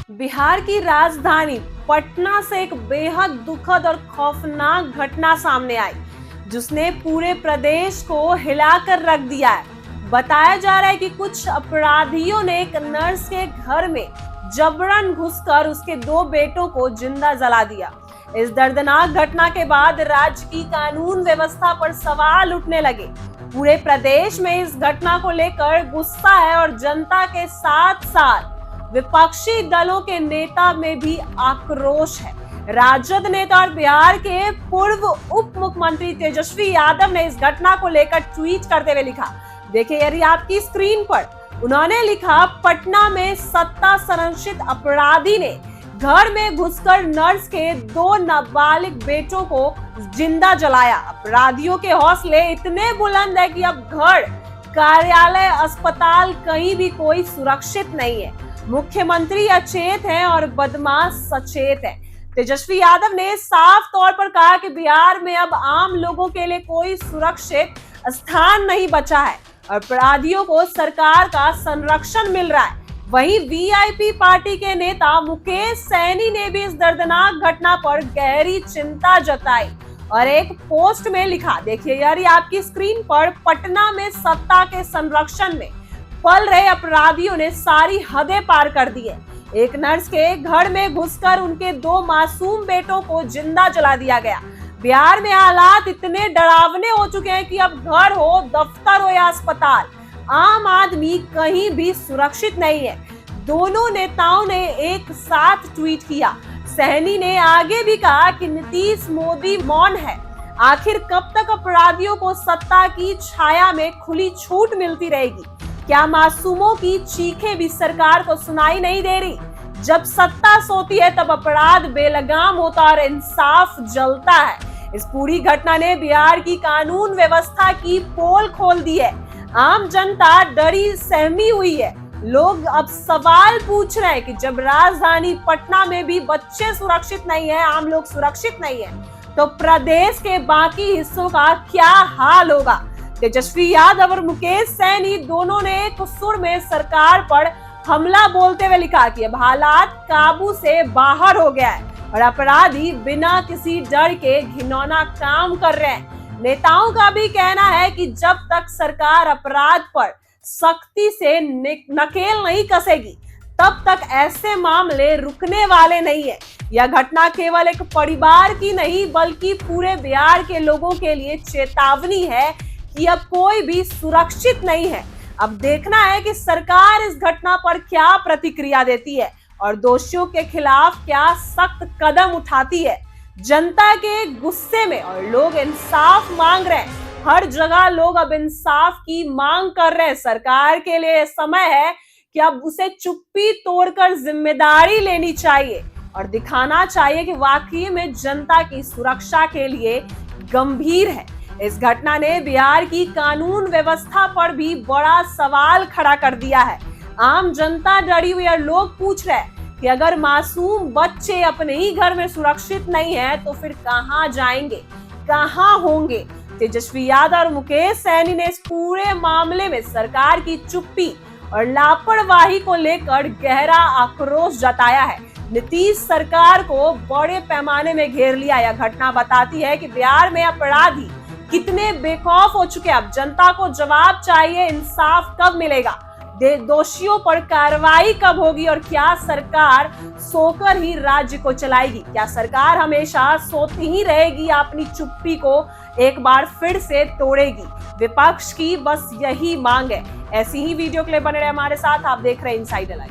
बिहार की राजधानी पटना से एक बेहद दुखद और खौफनाक घटना सामने आई, जिसने पूरे प्रदेश को हिलाकर रख दिया है। बताया जा रहा है कि कुछ अपराधियों ने एक नर्स के घर में जबरन घुसकर उसके 2 बेटों को जिंदा जला दिया। इस दर्दनाक घटना के बाद राज्य की कानून व्यवस्था पर सवाल उठने लगे। पूरे प्रदेश में इस घटना को लेकर गुस्सा है और जनता के साथ साथ विपक्षी दलों के नेता में भी आक्रोश है। राजद नेता और बिहार के पूर्व उप मुख्यमंत्री तेजस्वी यादव ने इस घटना को लेकर ट्वीट करते हुए लिखा, देखिए यार आपकी स्क्रीन पर, उन्होंने लिखा, पटना में सत्ता संरक्षित अपराधी ने घर में घुसकर नर्स के 2 नाबालिग बेटों को जिंदा जलाया। अपराधियों के हौसले इतने बुलंद है कि अब घर, कार्यालय, अस्पताल कहीं भी कोई सुरक्षित नहीं है। मुख्यमंत्री अचेत हैं और बदमाश सचेत है। तेजस्वी यादव ने साफ तौर पर कहा कि बिहार में अब आम लोगों के लिए कोई सुरक्षित स्थान नहीं बचा है। अपराधियों को सरकार का संरक्षण मिल रहा है। वहीं वीआईपी पार्टी के नेता मुकेश सैनी ने भी इस दर्दनाक घटना पर गहरी चिंता जताई और एक पोस्ट में लिखा, देखिए यार आपकी स्क्रीन पर, पटना में सत्ता के संरक्षण में पल रहे अपराधियों ने सारी हदें पार कर दी है। एक नर्स के घर में घुसकर उनके 2 मासूम बेटों को जिंदा जला दिया गया। बिहार में हालात इतने डरावने हो चुके हैं कि अब घर हो, दफ्तर हो या अस्पताल, आम आदमी कहीं भी सुरक्षित नहीं है। दोनों नेताओं ने एक साथ ट्वीट किया। सहनी ने आगे भी कहा कि नीतीश मोदी मौन है। आखिर कब तक अपराधियों को सत्ता की छाया में खुली छूट मिलती रहेगी? क्या मासूमों की चीखें भी सरकार को सुनाई नहीं दे रही? जब सत्ता सोती है तब अपराध बेलगाम होता और इंसाफ जलता है। इस पूरी घटना ने बिहार की कानून व्यवस्था की पोल खोल दी है। आम जनता डरी सहमी हुई है। लोग अब सवाल पूछ रहे हैं कि जब राजधानी पटना में भी बच्चे सुरक्षित नहीं है, आम लोग सुरक्षित नहीं है, तो प्रदेश के बाकी हिस्सों का क्या हाल होगा? तेजस्वी यादव और मुकेश सैनी दोनों ने एक सुर में सरकार पर हमला बोलते हुए लिखा कि अब हालात काबू से बाहर हो गया है और अपराधी बिना किसी डर के घिनौना काम कर रहे हैं। नेताओं का भी कहना है कि जब तक सरकार अपराध पर सख्ती से नकेल नहीं कसेगी, तब तक ऐसे मामले रुकने वाले नहीं है। यह घटना केवल एक परिवार की नहीं बल्कि पूरे बिहार के लोगों के लिए चेतावनी है कि अब कोई भी सुरक्षित नहीं है। अब देखना है कि सरकार इस घटना पर क्या प्रतिक्रिया देती है और दोषियों के खिलाफ क्या सख्त कदम उठाती है। जनता के गुस्से में और लोग इंसाफ मांग रहे हैं। हर जगह लोग अब इंसाफ की मांग कर रहे हैं। सरकार के लिए समय है कि अब उसे चुप्पी तोड़कर जिम्मेदारी लेनी चाहिए और दिखाना चाहिए कि वाकई में जनता की सुरक्षा के लिए गंभीर है। इस घटना ने बिहार की कानून व्यवस्था पर भी बड़ा सवाल खड़ा कर दिया है। आम जनता डरी हुई है। लोग पूछ रहे हैं कि अगर मासूम बच्चे अपने ही घर में सुरक्षित नहीं है तो फिर कहां जाएंगे, कहां होंगे? तेजस्वी यादव और मुकेश सैनी ने इस पूरे मामले में सरकार की चुप्पी और लापरवाही को लेकर गहरा आक्रोश जताया है। नीतीश सरकार को बड़े पैमाने में घेर लिया। यह घटना बताती है कि बिहार में अपराधी कितने बेखौफ हो चुके हैं। अब जनता को जवाब चाहिए, इंसाफ कब मिलेगा, दोषियों पर कार्रवाई कब होगी और क्या सरकार सोकर ही राज्य को चलाएगी? क्या सरकार हमेशा सोती ही रहेगी या अपनी चुप्पी को एक बार फिर से तोड़ेगी? विपक्ष की बस यही मांग है। ऐसी ही वीडियो के लिए बने रहे हमारे साथ। आप देख रहे हैं इनसाइडर लाइव।